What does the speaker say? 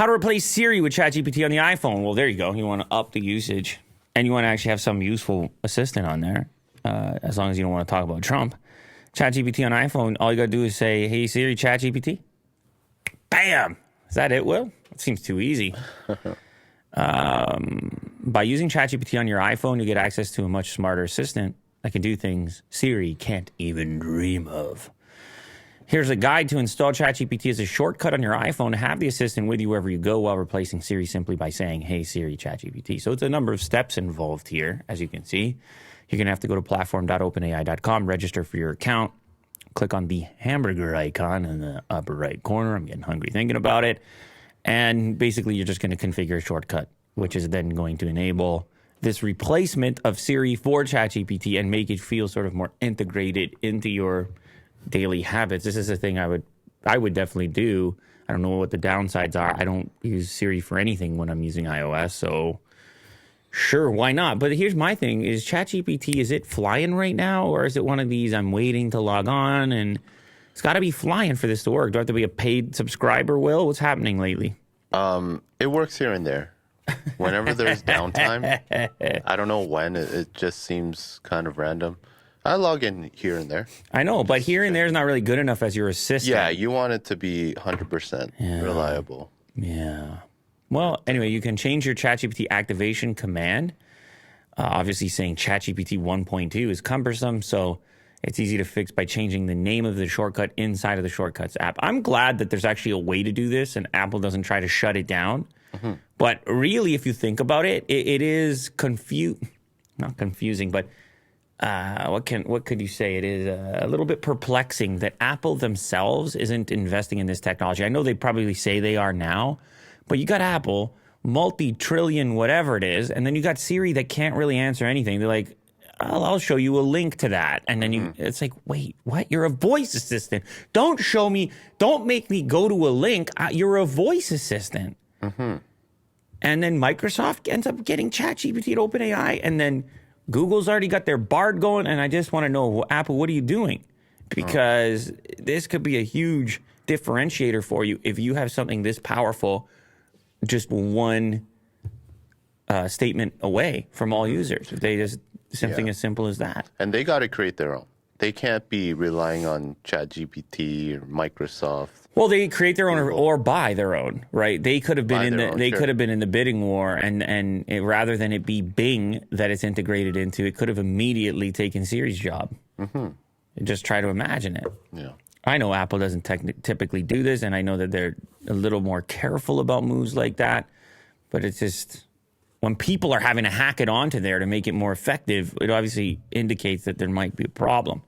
How to replace Siri with ChatGPT on the iPhone. Well, there you go. You want to up the usage, and you want to actually have some useful assistant on there, as long as you don't want to talk about Trump. ChatGPT on iPhone, all you got to do is say, hey, Siri, ChatGPT. Bam! Is that it, Will? It seems too easy. By using ChatGPT on your iPhone, you get access to a much smarter assistant that can do things Siri can't even dream of. Here's a guide to install ChatGPT as a shortcut on your iPhone to have the assistant with you wherever you go while replacing Siri simply by saying, hey, Siri, ChatGPT. So it's a number of steps involved here, as you can see. You're going to have to go to platform.openai.com, register for your account, click on the hamburger icon in the upper right corner. I'm getting hungry thinking about it. And basically, you're just going to configure a shortcut, which is then going to enable this replacement of Siri for ChatGPT and make it feel sort of more integrated into your daily habits. This is a thing I would definitely do. I don't know what the downsides are. I don't use Siri for anything when I'm using iOS, so sure, why not? But here's my thing, is ChatGPT, is it flying right now, or is it one of these I'm waiting to log on, and it's got to be flying for this to work? Do I have to be a paid subscriber, Will? What's happening lately? It works here and there. Whenever there's downtime, I don't know when, it just seems kind of random. I log in here and there. I know, but here and there is not really good enough as your assistant. Yeah, you want it to be 100% reliable. Yeah. Well, anyway, you can change your ChatGPT activation command. Obviously, saying ChatGPT 1.2 is cumbersome, so it's easy to fix by changing the name of the shortcut inside of the Shortcuts app. I'm glad that there's actually a way to do this, and Apple doesn't try to shut it down. Mm-hmm. But really, if you think about it, it is not confusing, but what could you say? It is a little bit perplexing that Apple themselves isn't investing in this technology. I know they probably say they are now, but you got Apple, multi-trillion whatever it is, and then you got Siri that can't really answer anything. They're like, I'll show you a link to that. And then it's like, wait, what? You're a voice assistant. Don't make me go to a link. You're a voice assistant. Mm-hmm. And then Microsoft ends up getting ChatGPT at OpenAI, and then Google's already got their Bard going, and I just want to know, Apple, what are you doing? Because this could be a huge differentiator for you if you have something this powerful, just one statement away from all users. They just something as simple as that. And they got to create their own. They can't be relying on ChatGPT or Microsoft. Well, they create their own or buy their own, right? They could have been could have been in the bidding war, and rather than it be Bing that it's integrated into, it could have immediately taken Siri's job. Mm-hmm. Just try to imagine it. Yeah. I know Apple doesn't typically do this, and I know that they're a little more careful about moves like that. But it's just, when people are having to hack it onto there to make it more effective, it obviously indicates that there might be a problem.